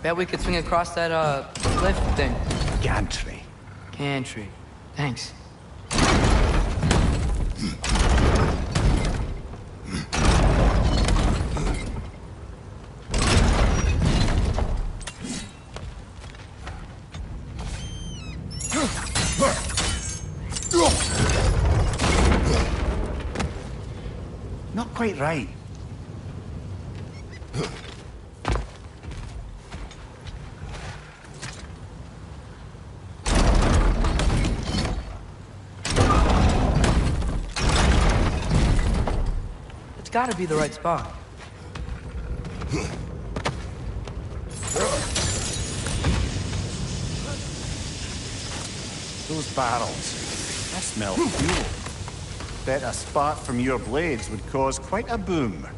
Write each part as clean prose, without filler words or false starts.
Bet we could swing across that, cliff thing. Gantry. Gantry. Thanks. Not quite right. It's gotta be the right spot. Those barrels. They smell fuel. Bet a spark from your blades would cause quite a boom.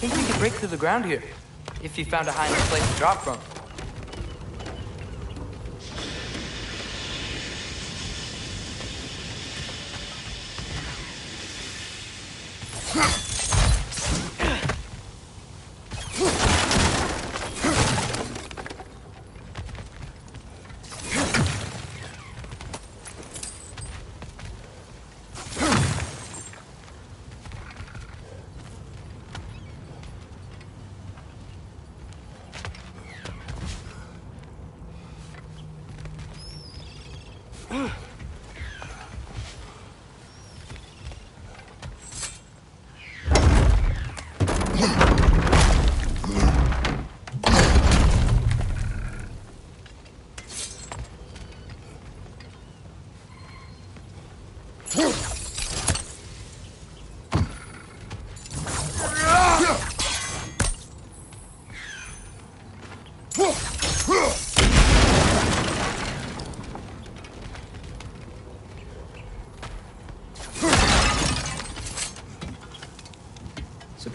I think we could break through the ground here, if you found a high enough place to drop from.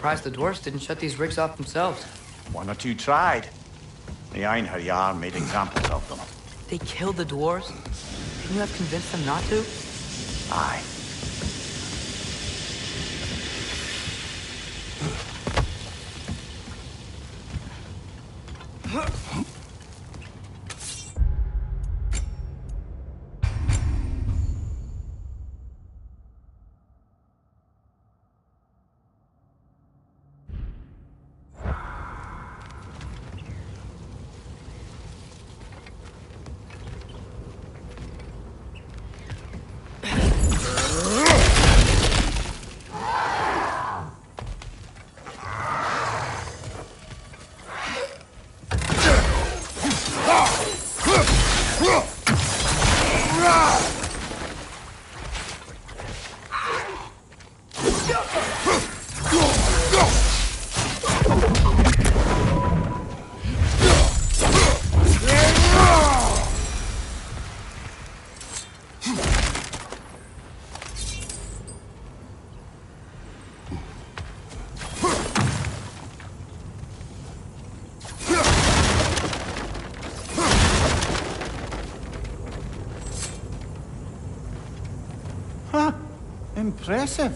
surprised the dwarves didn't shut these rigs off themselves. One or two tried. The Einherjar made examples of them. They killed the dwarves? Couldn't you have convinced them not to? Aye. Huh. Impressive.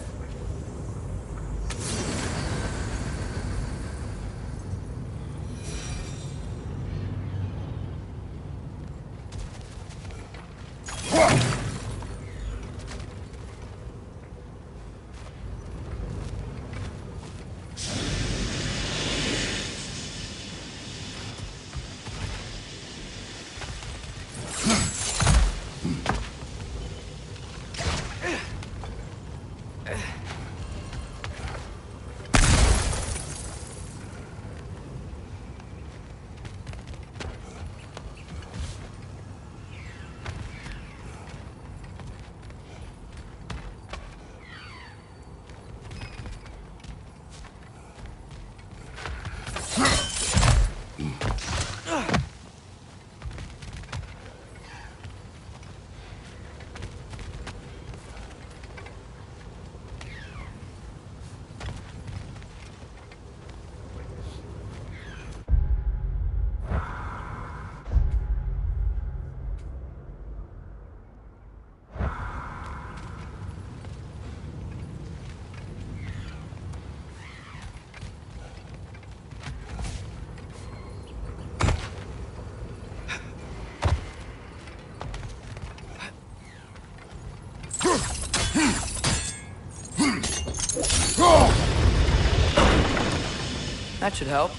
That should help.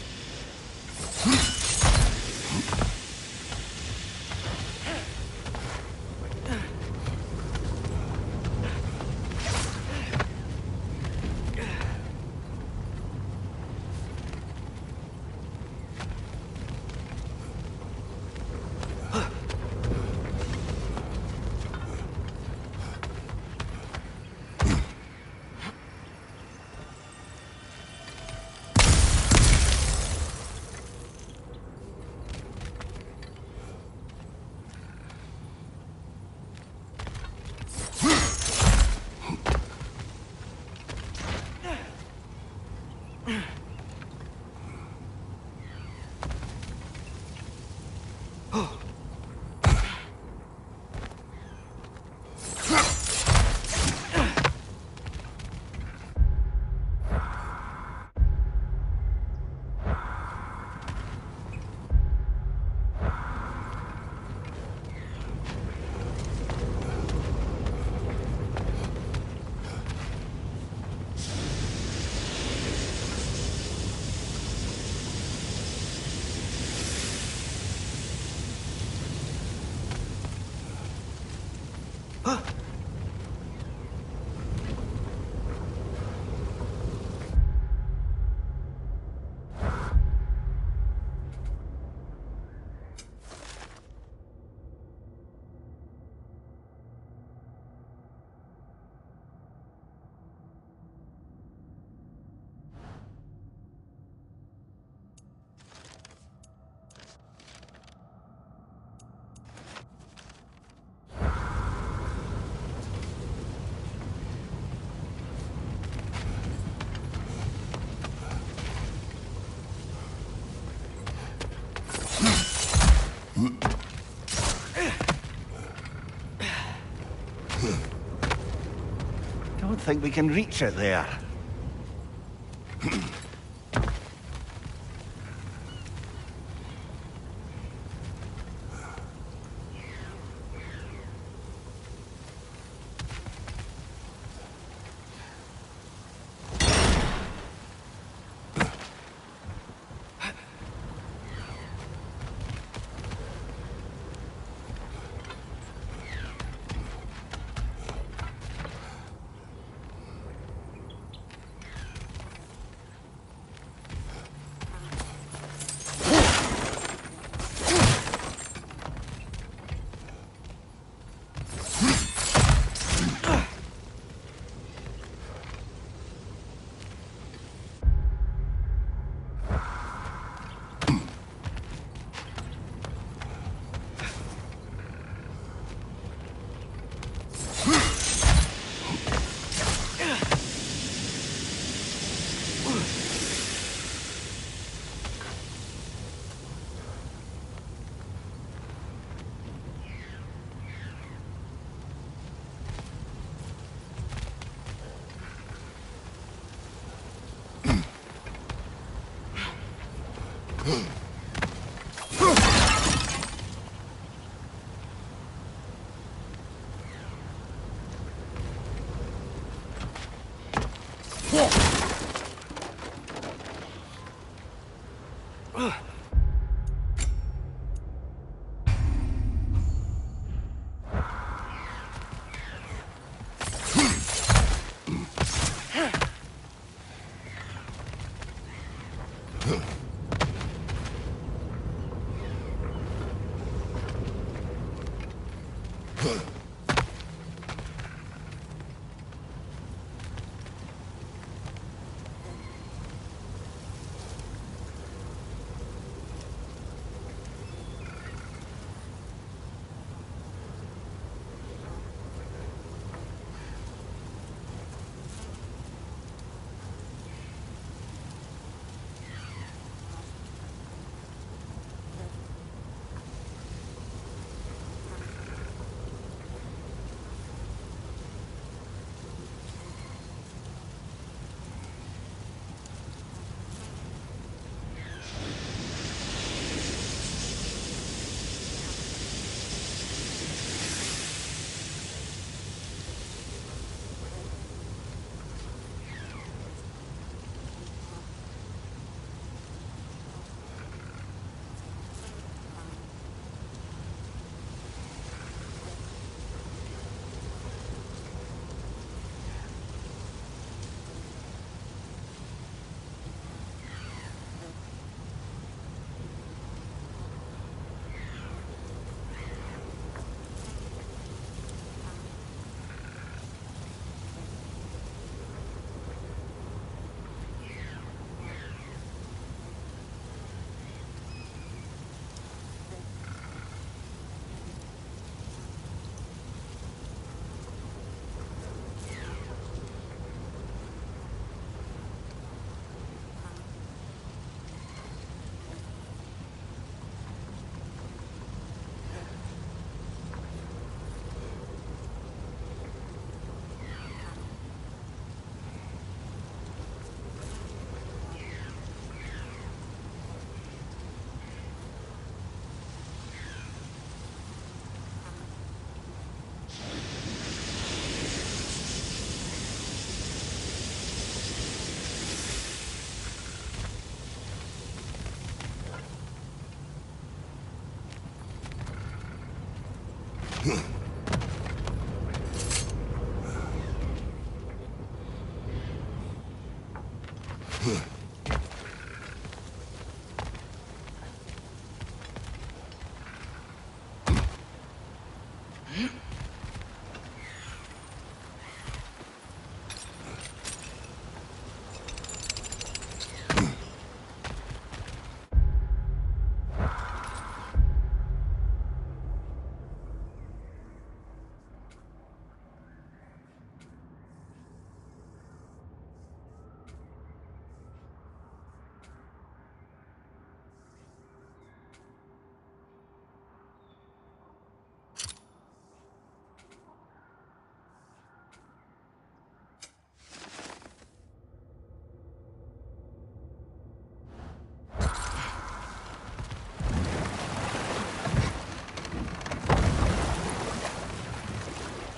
Don't think we can reach it there.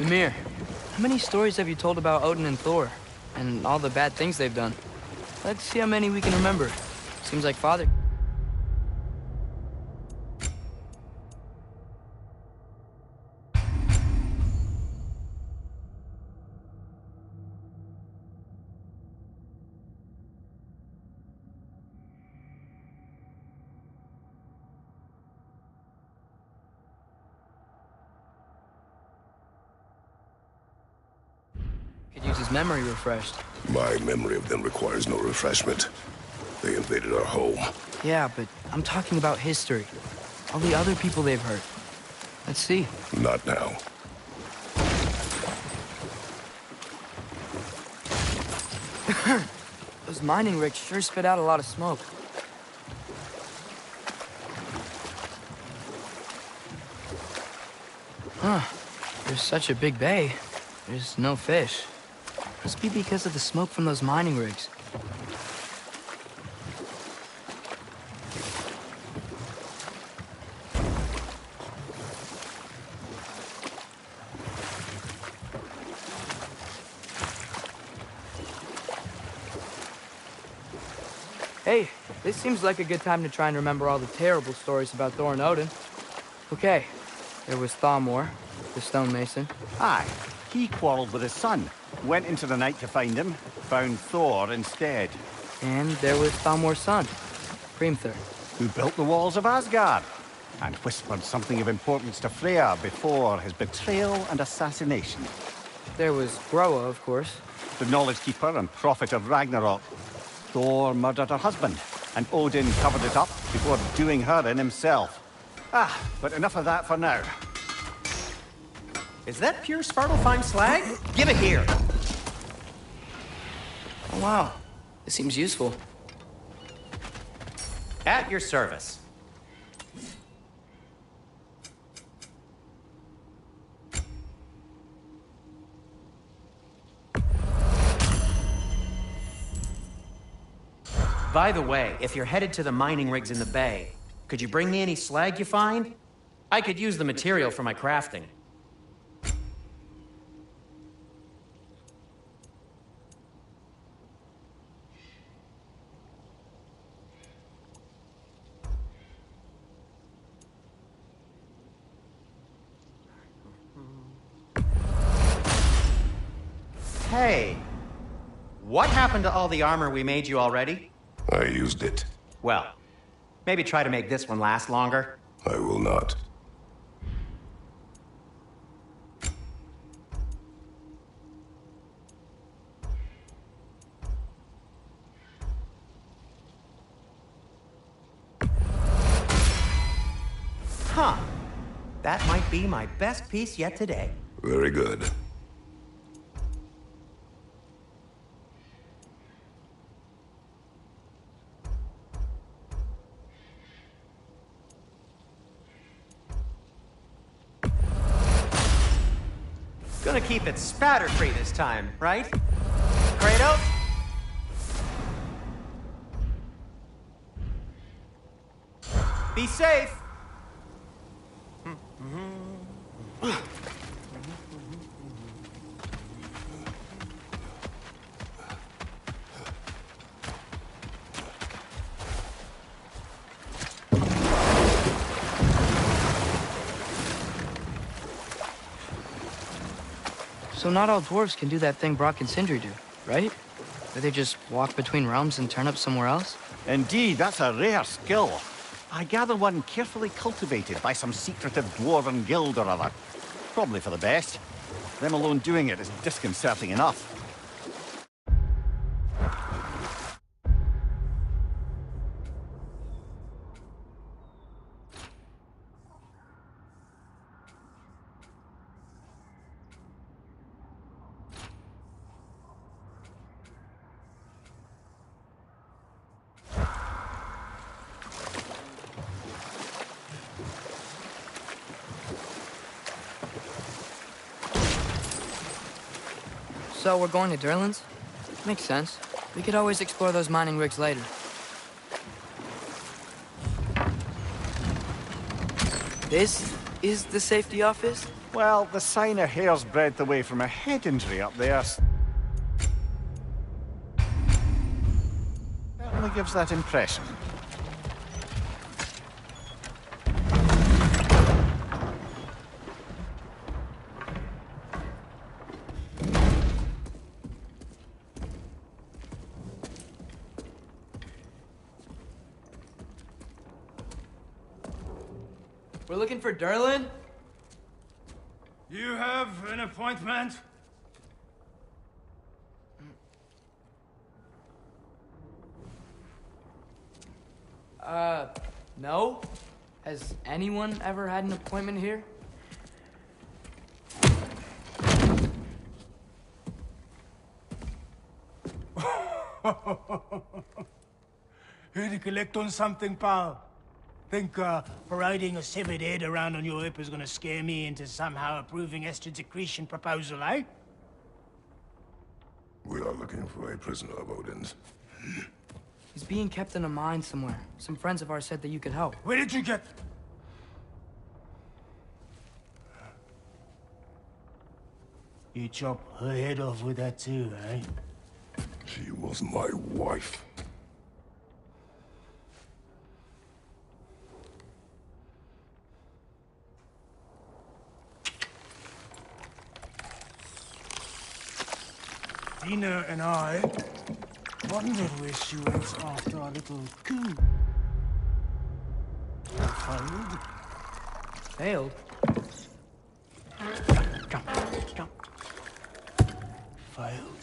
Ymir, how many stories have you told about Odin and Thor? And all the bad things they've done? Let's see how many we can remember. Seems like Father... could use his memory refreshed. My memory of them requires no refreshment. They invaded our home. Yeah, but I'm talking about history. All the other people they've hurt. Let's see. Not now. Those mining rigs sure spit out a lot of smoke. Huh. There's such a big bay. There's no fish. Must be because of the smoke from those mining rigs. Hey, this seems like a good time to try and remember all the terrible stories about Thor and Odin. Okay, there was Thamor, the stonemason. Aye, he quarreled with his son. Went into the night to find him, found Thor instead. And there was Thamor's son, Hrimthur. Who built the walls of Asgard, and whispered something of importance to Freya before his betrayal and assassination. There was Groa, of course. The knowledge keeper and prophet of Ragnarok. Thor murdered her husband, and Odin covered it up before doing her in himself. But enough of that for now. Is that pure Svartalfheim slag? Give it here! Oh, wow. This seems useful. At your service. By the way, if you're headed to the mining rigs in the bay, could you bring me any slag you find? I could use the material for my crafting. Hey, what happened to all the armor we made you already? I used it. Well, maybe try to make this one last longer. I will not. Huh. That might be my best piece yet today. Very good. Gonna keep it spatter-free this time, right? Kratos? Be safe! So not all dwarves can do that thing Brock and Sindri do, right? Where they just walk between realms and turn up somewhere else? Indeed, that's a rare skill. I gather one carefully cultivated by some secretive dwarven guild or other. Probably for the best. Them alone doing it is disconcerting enough. So we're going to Durlin's? Makes sense. We could always explore those mining rigs later. This is the safety office? Well, the sign a hair's breadth away from a head injury up there certainly gives that impression. We're looking for Derlin? You have an appointment? No? Has anyone ever had an appointment here? Here to collect on something, pal? Think, parading a severed head around on your hip is gonna scare me into somehow approving Estrid's accretion proposal, eh? We are looking for a prisoner of Odin's. He's being kept in a mine somewhere. Some friends of ours said that you could help. Where did you get... You chop her head off with that too, eh? She was my wife. Dina and I wondered where she was after our little coup. Failed. Failed? Jump, jump. Failed.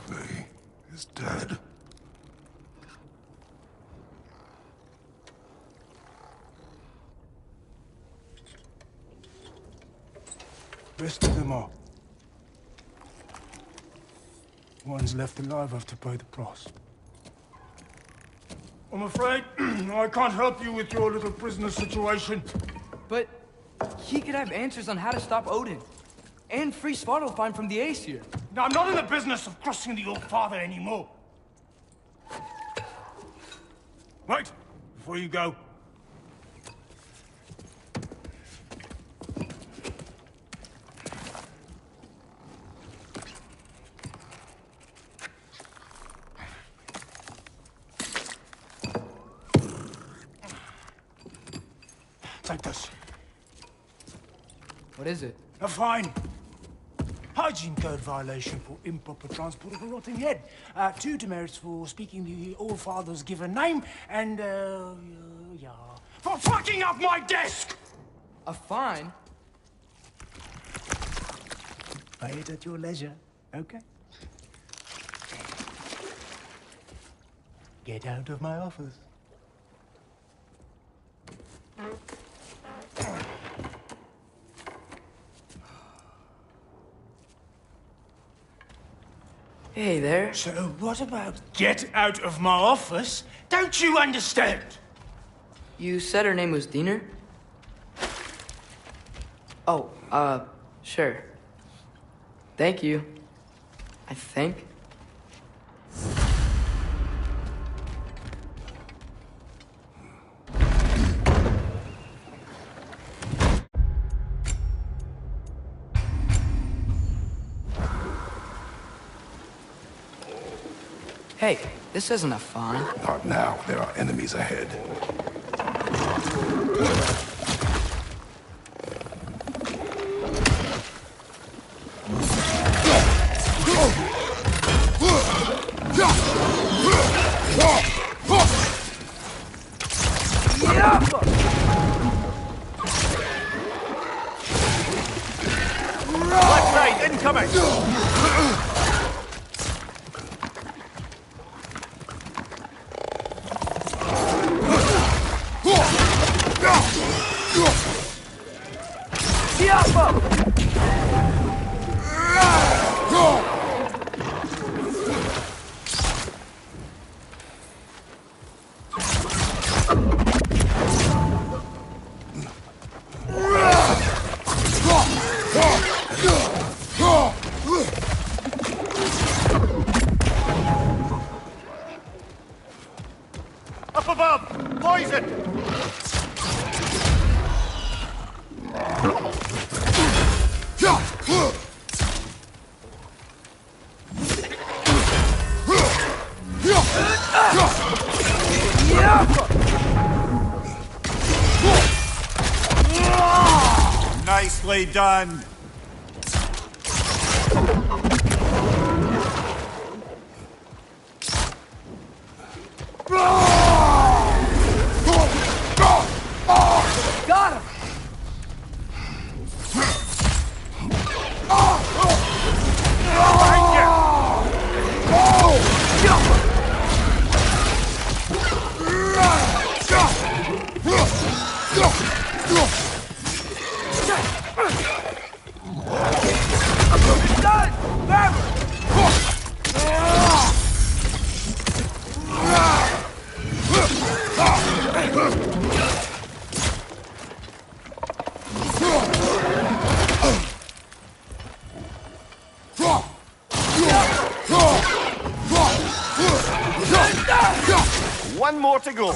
Faye is dead. Rest of them are. One's left alive have to pay the price. I'm afraid I can't help you with your little prisoner situation. But he could have answers on how to stop Odin. And free Svartalfheim from the Aesir. Now, I'm not in the business of crossing the old father anymore. Right, before you go. Take this. What is it? A fine. Hygiene code violation for improper transport of a rotting head. 2 demerits for speaking the old father's given name, and, yeah. For fucking up my desk! A fine? Pay it at your leisure, okay? Get out of my office. Hey there. So what about get out of my office? Don't you understand? You said her name was Diener? Oh, sure. Thank you. I think. Hey, this isn't a fine. Not now. There are enemies ahead. Left side, incoming! Up above! Poison! Nicely done. Got him! One more to go.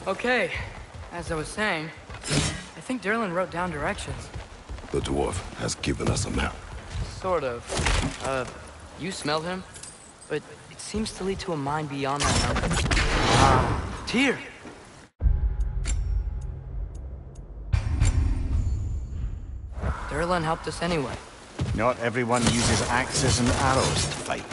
Okay, as I was saying, I think Derlin wrote down directions. The dwarf has given us a map. Sort of. You smelled him, but it seems to lead to a mine beyond that mountain. Ah, Tyr! Derlin helped us anyway. Not everyone uses axes and arrows to fight.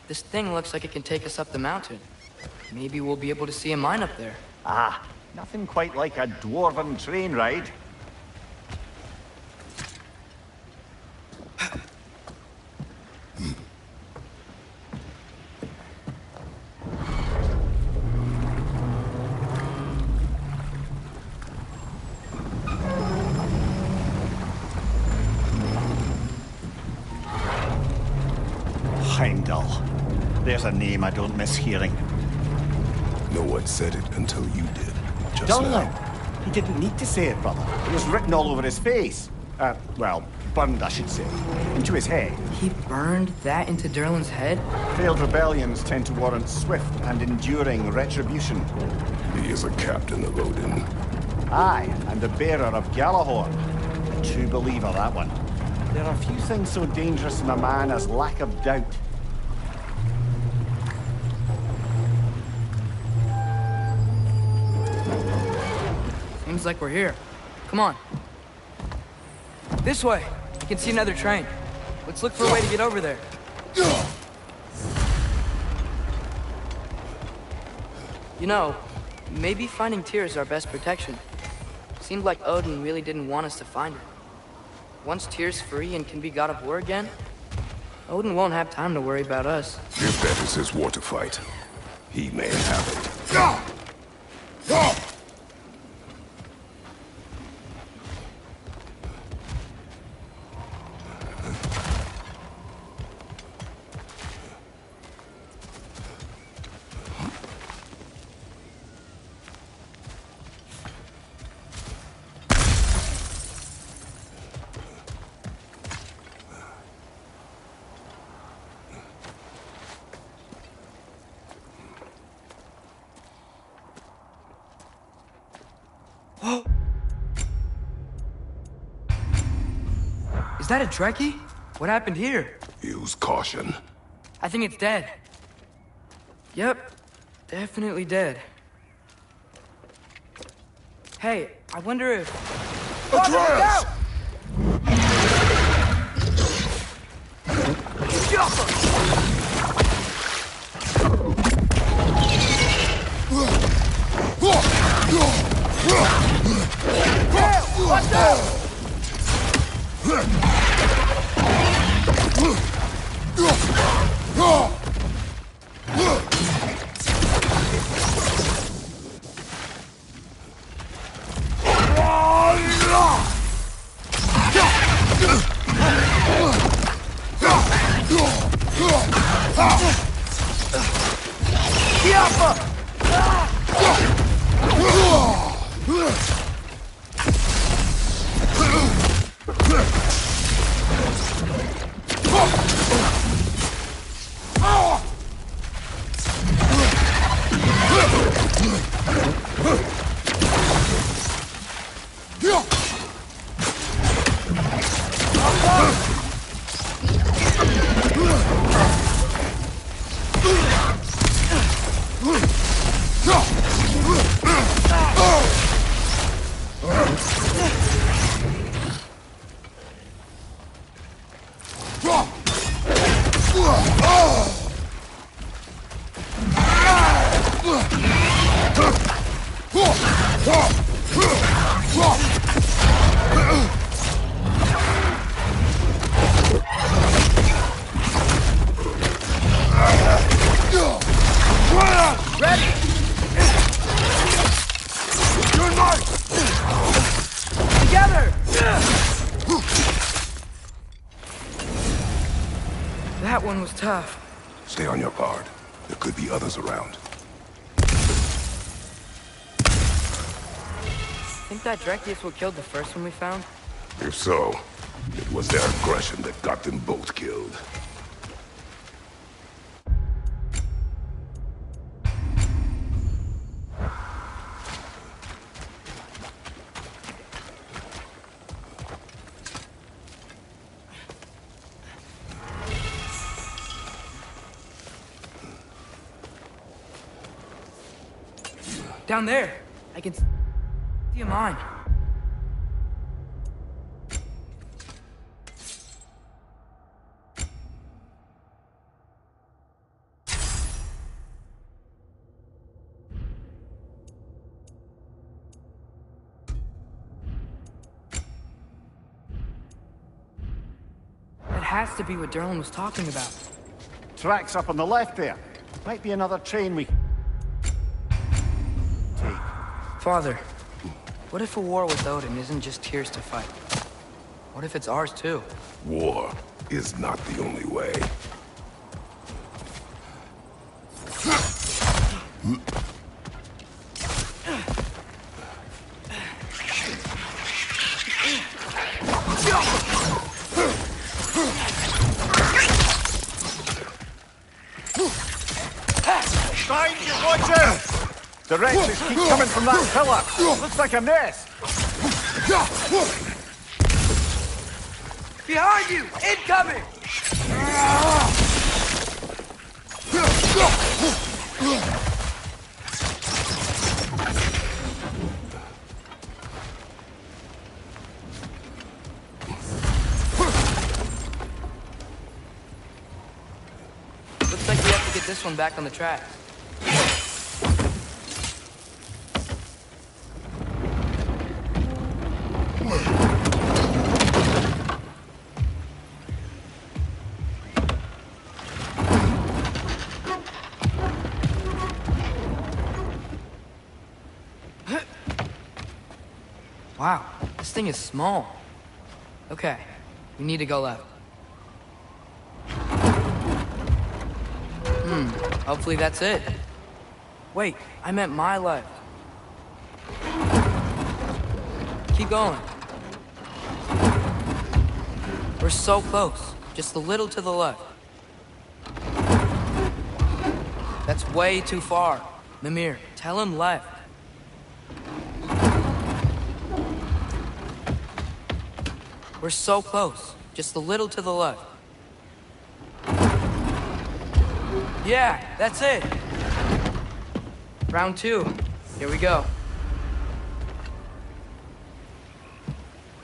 This thing looks like it can take us up the mountain. Maybe we'll be able to see a mine up there. Ah, nothing quite like a dwarven train ride. Heimdall. There's a name I don't miss hearing. No one said it until you did. Just Dullin. now. He didn't need to say it, brother. It was written all over his face. Well, burned, I should say. Into his head. He burned that into Derlin's head? Failed rebellions tend to warrant swift and enduring retribution. He is a captain of Odin. Aye, and the bearer of Galahorn. A true believer, that one. There are few things so dangerous in a man as lack of doubt. Seems like we're here. Come on. This way! I can see another train. Let's look for a way to get over there. You know, maybe finding Tyr is our best protection. Seemed like Odin really didn't want us to find her. Once Tyr's free and can be god of war again, Odin won't have time to worry about us. If that is his war to fight, he may have it. Is that a Trekkie? What happened here? Use caution. I think it's dead. Yep, definitely dead. Hey, I wonder if... Atreus! Watch out! That one was tough. Stay on your guard. There could be others around. Think that Drekius what killed the first one we found? If so, it was their aggression that got them both killed. Down there! I can see a mine. That has to be what Derlin was talking about. Tracks up on the left there. Might be another train we... Father, what if a war with Odin isn't just Tyr's to fight? What if it's ours too? War is not the only way. Find you, watcher! The wretches keep coming from that pillar. Looks like a nest. Behind you! Incoming! Looks like we have to get this one back on the track. Wow, this thing is small. Okay, we need to go left. Hopefully that's it. Wait, I meant my left. Keep going. We're so close, just a little to the left. That's way too far. Mimir, tell him left. We're so close. Just a little to the left. Yeah, that's it. Round two. Here we go.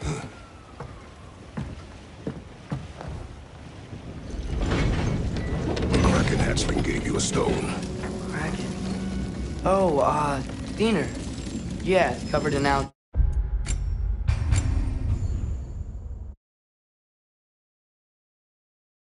The Kraken hatchling gave you a stone. Kraken. Oh, Diener. Yeah, covered in out.